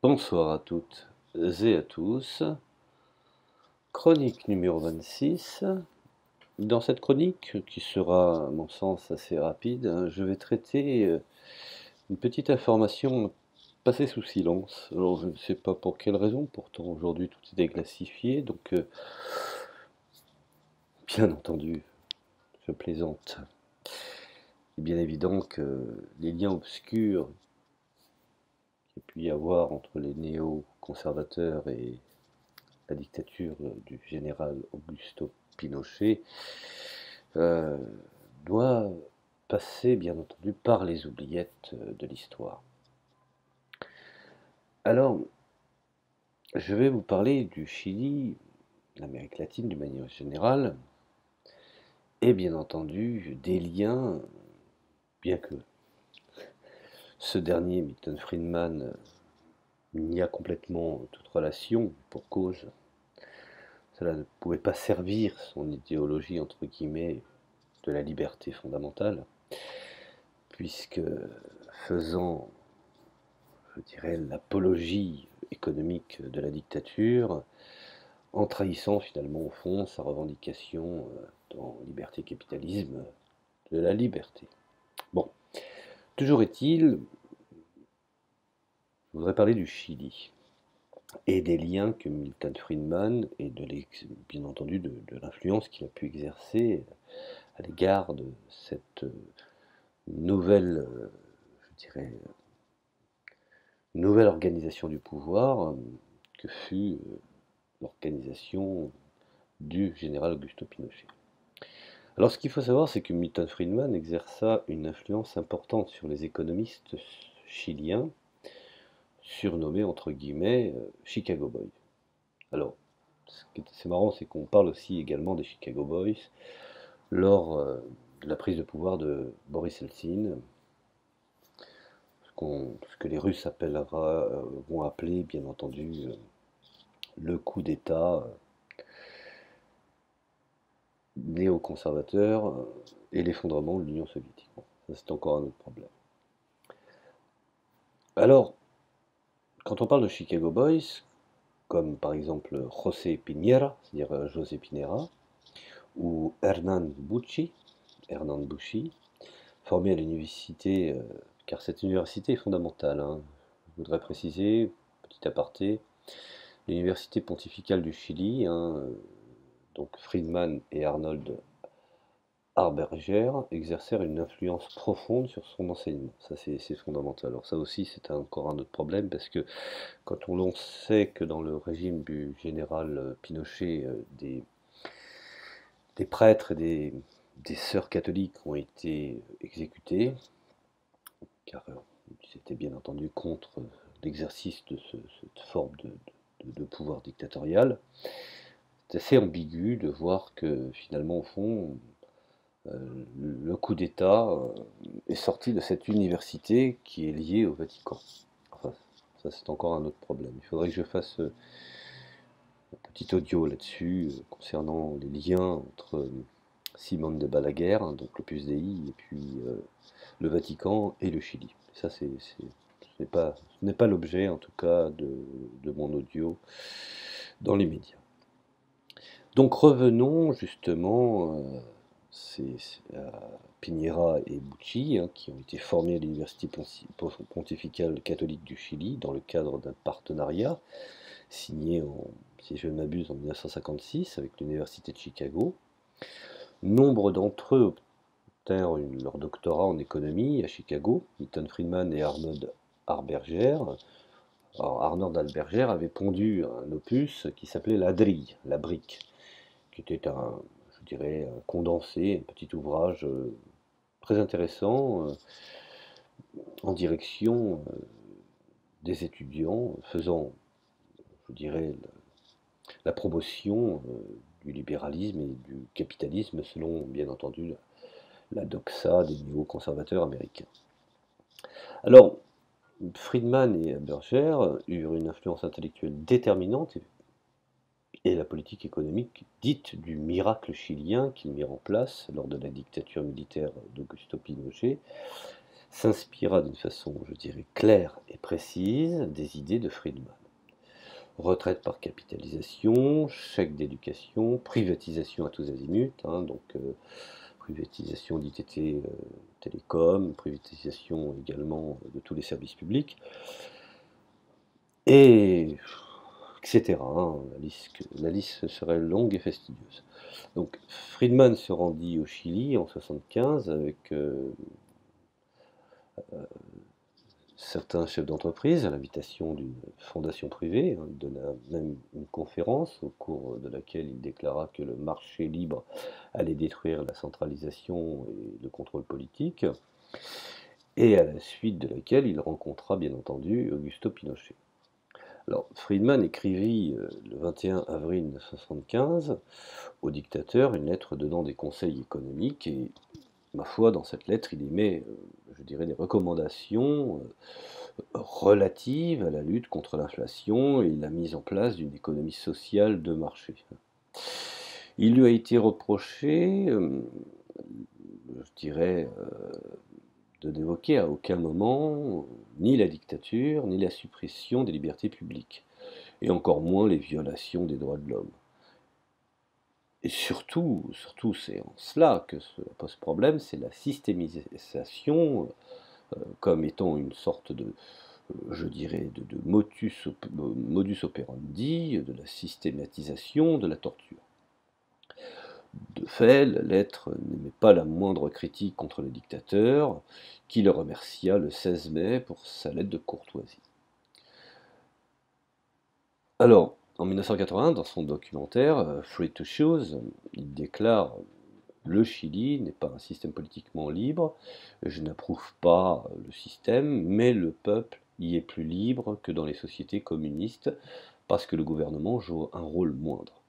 Bonsoir à toutes et à tous. Chronique numéro 26. Dans cette chronique, qui sera à mon sens assez rapide, je vais traiter une petite information passée sous silence. Alors je ne sais pas pour quelle raison, pourtant aujourd'hui tout est déclassifié, donc bien entendu, je plaisante. Il est bien évident que les liens obscurs qu'il y a pu y avoir entre les néo-conservateurs et la dictature du général Augusto Pinochet euh, doit passer bien entendu par les oubliettes de l'histoire. Alors, je vais vous parler du Chili, l'Amérique latine d'une manière générale, et bien entendu des liens, bien que ce dernier, Milton Friedman, nie complètement toute relation pour cause. Cela ne pouvait pas servir son idéologie, entre guillemets, de la liberté fondamentale, puisque faisant, je dirais, l'apologie économique de la dictature, en trahissant finalement au fond sa revendication dans liberté capitalisme de la liberté. Bon, toujours est-il, je voudrais parler du Chili et des liens que Milton Friedman et bien entendu de l'influence qu'il a pu exercer à l'égard de cette nouvelle, je dirais, nouvelle organisation du pouvoir que fut l'organisation du général Augusto Pinochet. Alors ce qu'il faut savoir, c'est que Milton Friedman exerça une influence importante sur les économistes chiliens, surnommés entre guillemets Chicago Boys. Alors, ce qui est assez marrant, c'est qu'on parle aussi également des Chicago Boys lors de la prise de pouvoir de Boris Eltsine, ce que les Russes vont appeler bien entendu le coup d'État néoconservateur et l'effondrement de l'Union soviétique. Bon, ça c'est encore un autre problème. Alors, quand on parle de Chicago Boys, comme par exemple José Piñera, c'est-à-dire José Pinera, ou Hernán Bucci, formé à l'université, car cette université est fondamentale, hein. Je voudrais préciser, petit aparté, l'université pontificale du Chili, hein, donc Friedman et Arnold Harberger exercèrent une influence profonde sur son enseignement. Ça, c'est fondamental. Alors ça aussi, c'est encore un autre problème, parce que quand on sait que dans le régime du général Pinochet, des prêtres et des sœurs catholiques ont été exécutés, car c'était bien entendu contre l'exercice de cette forme de pouvoir dictatorial. C'est assez ambigu de voir que finalement, au fond, le coup d'État est sorti de cette université qui est liée au Vatican. Enfin, ça c'est encore un autre problème. Il faudrait que je fasse un petit audio là-dessus concernant les liens entre Simone de Balaguer, hein, donc l'Opus Dei, et puis le Vatican et le Chili. Ça, ce n'est pas l'objet, en tout cas, de mon audio dans les médias. Donc revenons justement à Piñera et Bucci, hein, qui ont été formés à l'Université pontificale catholique du Chili dans le cadre d'un partenariat signé, si je ne m'abuse, en 1956 avec l'Université de Chicago. Nombre d'entre eux obtinrent leur doctorat en économie à Chicago, Milton Friedman et Arnold Harberger. Alors, Arnold Harberger avait pondu un opus qui s'appelait la brique, qui était je dirais, un condensé, un petit ouvrage très intéressant en direction des étudiants, faisant, je dirais, la promotion du libéralisme et du capitalisme selon, bien entendu, la doxa des néoconservateurs américains. Alors, Friedman et Berger eurent une influence intellectuelle déterminante et la politique économique dite du miracle chilien qu'ils mirent en place lors de la dictature militaire d'Augusto Pinochet s'inspira d'une façon, je dirais, claire et précise des idées de Friedman. Retraite par capitalisation, chèque d'éducation, privatisation à tous azimuts, hein, donc privatisation d'ITT Télécom, privatisation également de tous les services publics, et etc., hein, la liste serait longue et fastidieuse. Donc Friedman se rendit au Chili en 1975 avec certains chefs d'entreprise à l'invitation d'une fondation privée. Hein. Il donna même une conférence au cours de laquelle il déclara que le marché libre allait détruire la centralisation et le contrôle politique, et à la suite de laquelle il rencontra bien entendu Augusto Pinochet. Alors, Friedman écrivit le 21 avril 1975 au dictateur une lettre donnant des conseils économiques, et ma foi, dans cette lettre, il émet, je dirais, des recommandations relatives à la lutte contre l'inflation et la mise en place d'une économie sociale de marché. Il lui a été reproché, je dirais, de n'évoquer à aucun moment ni la dictature, ni la suppression des libertés publiques, et encore moins les violations des droits de l'homme. Et surtout, c'est en cela que se pose problème, c'est la systémisation comme étant une sorte de, je dirais, de modus operandi, de la systématisation de la torture. De fait, la lettre n'émet pas la moindre critique contre le dictateur, qui le remercia le 16 mai pour sa lettre de courtoisie. Alors, en 1980, dans son documentaire Free to Choose, il déclare: le Chili n'est pas un système politiquement libre, je n'approuve pas le système, mais le peuple y est plus libre que dans les sociétés communistes, parce que le gouvernement joue un rôle moindre.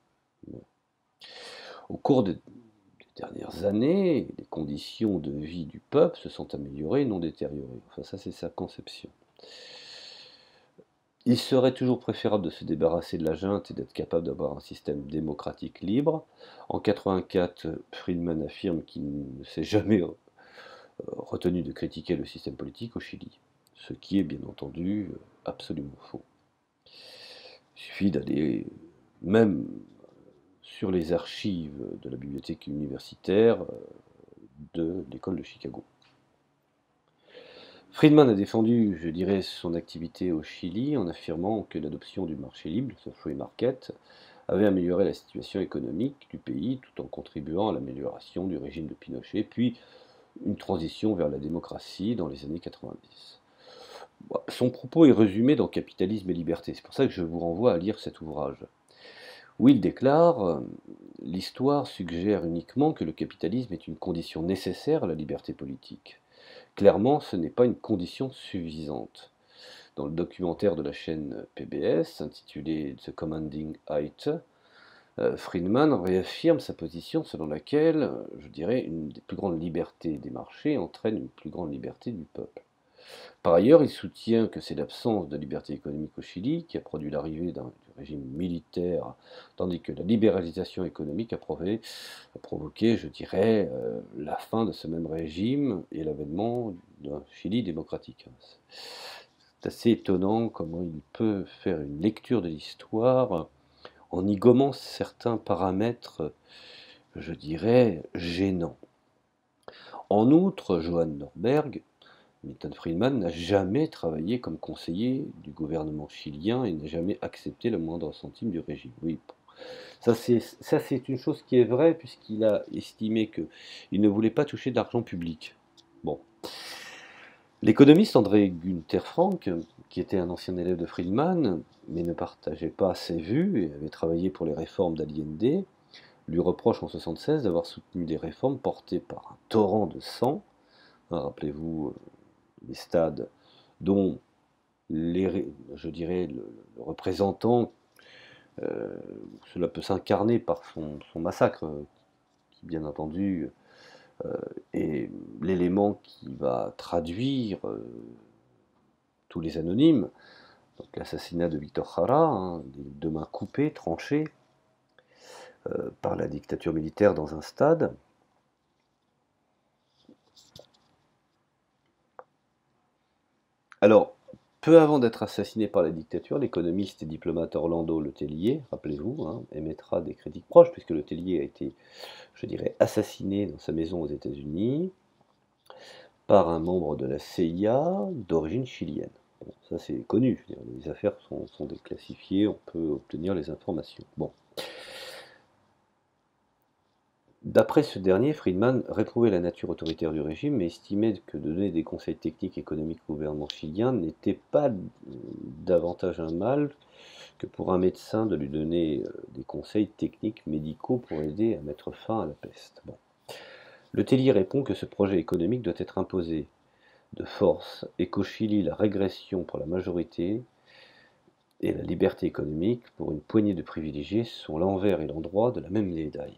Au cours des dernières années, les conditions de vie du peuple se sont améliorées, non détériorées. Enfin, ça, c'est sa conception. Il serait toujours préférable de se débarrasser de la junte et d'être capable d'avoir un système démocratique libre. En 1984, Friedman affirme qu'il ne s'est jamais retenu de critiquer le système politique au Chili, ce qui est bien entendu absolument faux. Il suffit d'aller même sur les archives de la bibliothèque universitaire de l'école de Chicago. Friedman a défendu, je dirais, son activité au Chili en affirmant que l'adoption du marché libre, ce free market, avait amélioré la situation économique du pays tout en contribuant à l'amélioration du régime de Pinochet, puis une transition vers la démocratie dans les années 90. Son propos est résumé dans Capitalisme et liberté, c'est pour ça que je vous renvoie à lire cet ouvrage, où il déclare: l'histoire suggère uniquement que le capitalisme est une condition nécessaire à la liberté politique. Clairement, ce n'est pas une condition suffisante. Dans le documentaire de la chaîne PBS, intitulé The Commanding Height, Friedman réaffirme sa position selon laquelle, je dirais, une des plus grandes libertés des marchés entraîne une plus grande liberté du peuple. Par ailleurs, il soutient que c'est l'absence de liberté économique au Chili qui a produit l'arrivée du régime militaire, tandis que la libéralisation économique a provoqué, je dirais, la fin de ce même régime et l'avènement d'un Chili démocratique. C'est assez étonnant comment il peut faire une lecture de l'histoire en y gommant certains paramètres, je dirais, gênants. En outre, Johann Norberg, Milton Friedman, n'a jamais travaillé comme conseiller du gouvernement chilien et n'a jamais accepté le moindre centime du régime. Oui, ça c'est une chose qui est vraie, puisqu'il a estimé qu'il ne voulait pas toucher d'argent public. Bon. L'économiste André Günther Frank, qui était un ancien élève de Friedman, mais ne partageait pas ses vues et avait travaillé pour les réformes d'Allende, lui reproche en 1976 d'avoir soutenu des réformes portées par un torrent de sang. Rappelez-vous les stades dont je dirais le représentant, cela peut s'incarner par son massacre, qui bien entendu est l'élément qui va traduire tous les anonymes. Donc l'assassinat de Victor Jara, hein, les deux mains coupées, tranchées par la dictature militaire dans un stade. Alors, peu avant d'être assassiné par la dictature, l'économiste et diplomate Orlando Le Tellier, rappelez-vous, hein, émettra des critiques proches, puisque Le Tellier a été, je dirais, assassiné dans sa maison aux États-Unis par un membre de la CIA d'origine chilienne. Bon, ça c'est connu, je veux dire, les affaires sont déclassifiées, on peut obtenir les informations. Bon. D'après ce dernier, Friedman réprouvait la nature autoritaire du régime, mais estimait que de donner des conseils techniques et économiques au gouvernement chilien n'était pas davantage un mal que pour un médecin de lui donner des conseils techniques médicaux pour aider à mettre fin à la peste. Bon. Le Tellier répond que ce projet économique doit être imposé de force et qu'au Chili, la régression pour la majorité et la liberté économique pour une poignée de privilégiés sont l'envers et l'endroit de la même médaille.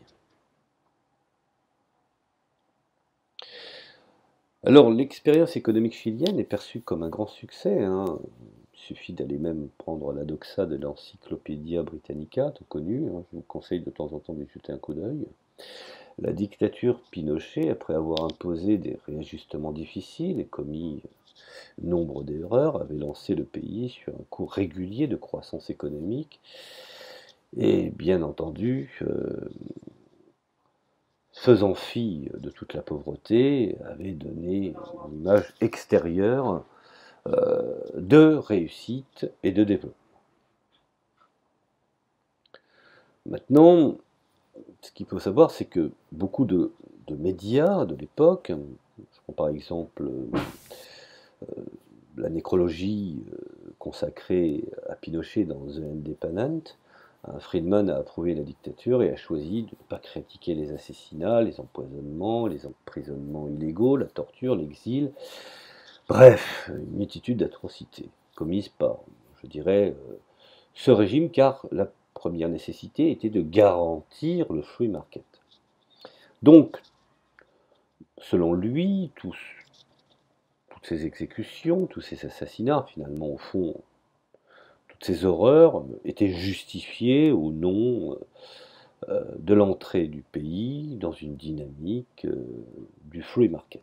Alors, l'expérience économique chilienne est perçue comme un grand succès, hein. Il suffit d'aller même prendre la doxa de l'Encyclopædia Britannica, tout connu, hein. Je vous conseille de temps en temps d'y jeter un coup d'œil. La dictature Pinochet, après avoir imposé des réajustements difficiles et commis nombre d'erreurs, avait lancé le pays sur un cours régulier de croissance économique et, bien entendu, faisant fi de toute la pauvreté, avait donné une image extérieure de réussite et de développement. Maintenant, ce qu'il faut savoir, c'est que beaucoup de médias de l'époque, je prends par exemple la nécrologie consacrée à Pinochet dans The Independent, Friedman a approuvé la dictature et a choisi de ne pas critiquer les assassinats, les empoisonnements, les emprisonnements illégaux, la torture, l'exil, bref, une multitude d'atrocités commises par, je dirais, ce régime, car la première nécessité était de garantir le free market. Donc, selon lui, toutes ces exécutions, tous ces assassinats, finalement, au fond, toutes ces horreurs étaient justifiées au nom de l'entrée du pays dans une dynamique du free market.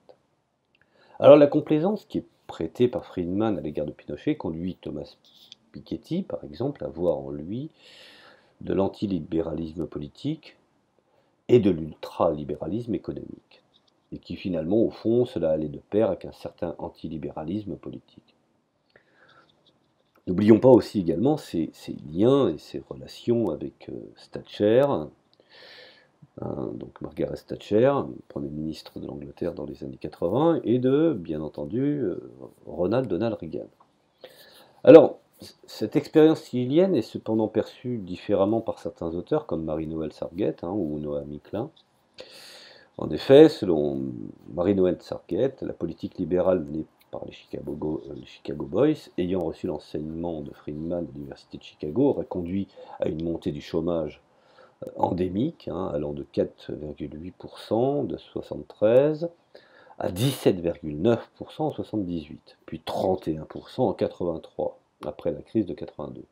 Alors la complaisance qui est prêtée par Friedman à l'égard de Pinochet conduit Thomas Piketty, par exemple, à voir en lui de l'antilibéralisme politique et de l'ultralibéralisme économique, et qui finalement, au fond, cela allait de pair avec un certain antilibéralisme politique. N'oublions pas aussi également ces liens et ces relations avec Thatcher, donc Margaret Thatcher, Premier ministre de l'Angleterre dans les années 80, et de, bien entendu, Donald Reagan. Alors, cette expérience chilienne est cependant perçue différemment par certains auteurs, comme Marie-Noël Sarguet ou Noami Klein. En effet, selon Marie-Noël Sarguet, la politique libérale menée par les Chicago Boys, ayant reçu l'enseignement de Friedman de l'Université de Chicago, aurait conduit à une montée du chômage endémique, allant de 4,8% de 1973 à 17,9% en 1978, puis 31% en 1983, après la crise de 1982.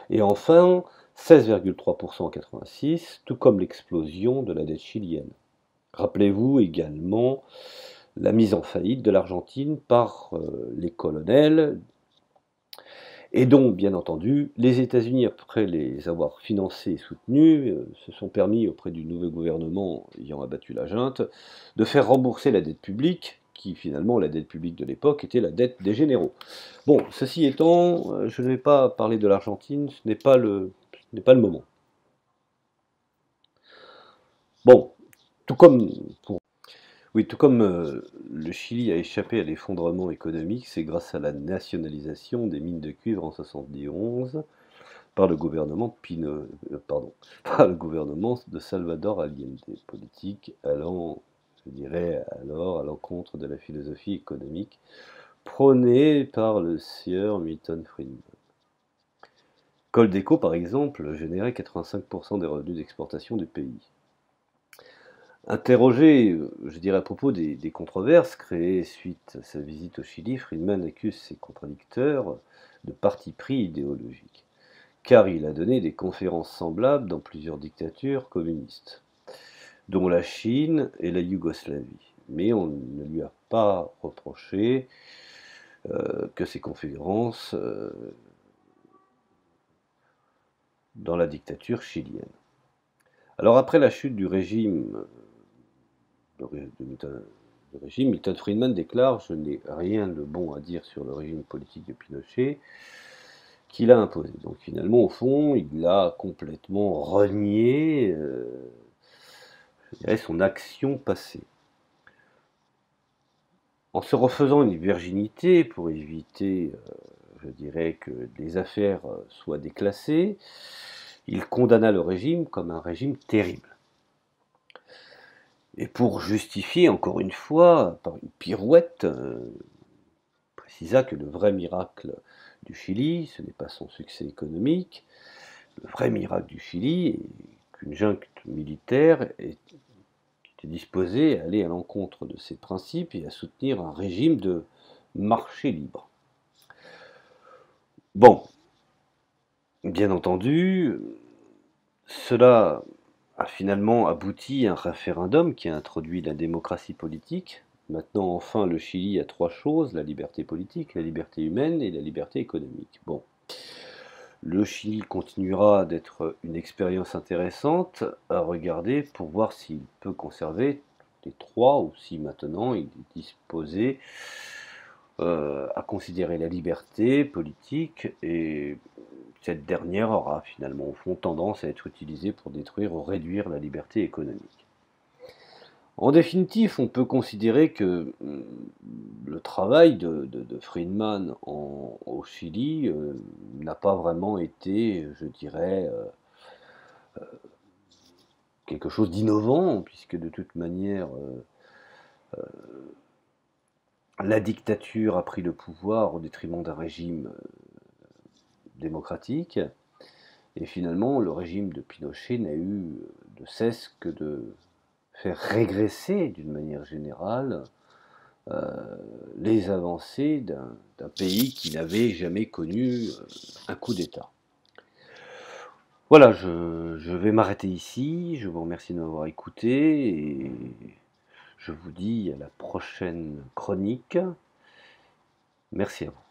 Et enfin, 16,3% en 1986, tout comme l'explosion de la dette chilienne. Rappelez-vous également la mise en faillite de l'Argentine par les colonels, et dont, bien entendu, les États-Unis, après les avoir financés et soutenus, se sont permis, auprès du nouveau gouvernement ayant abattu la junte, de faire rembourser la dette publique, qui finalement, la dette publique de l'époque, était la dette des généraux. Bon, ceci étant, je ne vais pas parler de l'Argentine, ce n'est pas le moment. Bon, tout comme le Chili a échappé à l'effondrement économique, c'est grâce à la nationalisation des mines de cuivre en 1971 par le gouvernement par le gouvernement de Salvador Allende, politique allant, je dirais alors, à l'encontre de la philosophie économique prônée par le sieur Milton Friedman. Coldeco, par exemple, générait 85% des revenus d'exportation du pays. Interrogé, je dirais à propos des controverses créées suite à sa visite au Chili, Friedman accuse ses contradicteurs de parti pris idéologique, car il a donné des conférences semblables dans plusieurs dictatures communistes, dont la Chine et la Yougoslavie. Mais on ne lui a pas reproché que ces conférences dans la dictature chilienne. Alors après la chute du régime, Milton Friedman déclare: «Je n'ai rien de bon à dire sur le régime politique de Pinochet qu'il a imposé». Donc finalement, au fond, il a complètement renié, je dirais, son action passée. En se refaisant une virginité pour éviter, je dirais, que les affaires soient déclassées, il condamna le régime comme un régime terrible. Et pour justifier, encore une fois, par une pirouette, précisa que le vrai miracle du Chili, ce n'est pas son succès économique. Le vrai miracle du Chili est qu'une junte militaire était disposée à aller à l'encontre de ses principes et à soutenir un régime de marché libre. Bon, bien entendu, cela a finalement abouti à un référendum qui a introduit la démocratie politique. Maintenant, enfin, le Chili a trois choses: la liberté politique, la liberté humaine et la liberté économique. Bon, le Chili continuera d'être une expérience intéressante à regarder pour voir s'il peut conserver les trois, ou si maintenant il est disposé à considérer la liberté politique, et cette dernière aura finalement au fond tendance à être utilisée pour détruire ou réduire la liberté économique. En définitive, on peut considérer que le travail de Friedman au Chili n'a pas vraiment été, je dirais, quelque chose d'innovant, puisque de toute manière, la dictature a pris le pouvoir au détriment d'un régime démocratique, et finalement le régime de Pinochet n'a eu de cesse que de faire régresser d'une manière générale les avancées d'un pays qui n'avait jamais connu un coup d'État. Voilà, je vais m'arrêter ici, je vous remercie de m'avoir écouté, et je vous dis à la prochaine chronique. Merci à vous.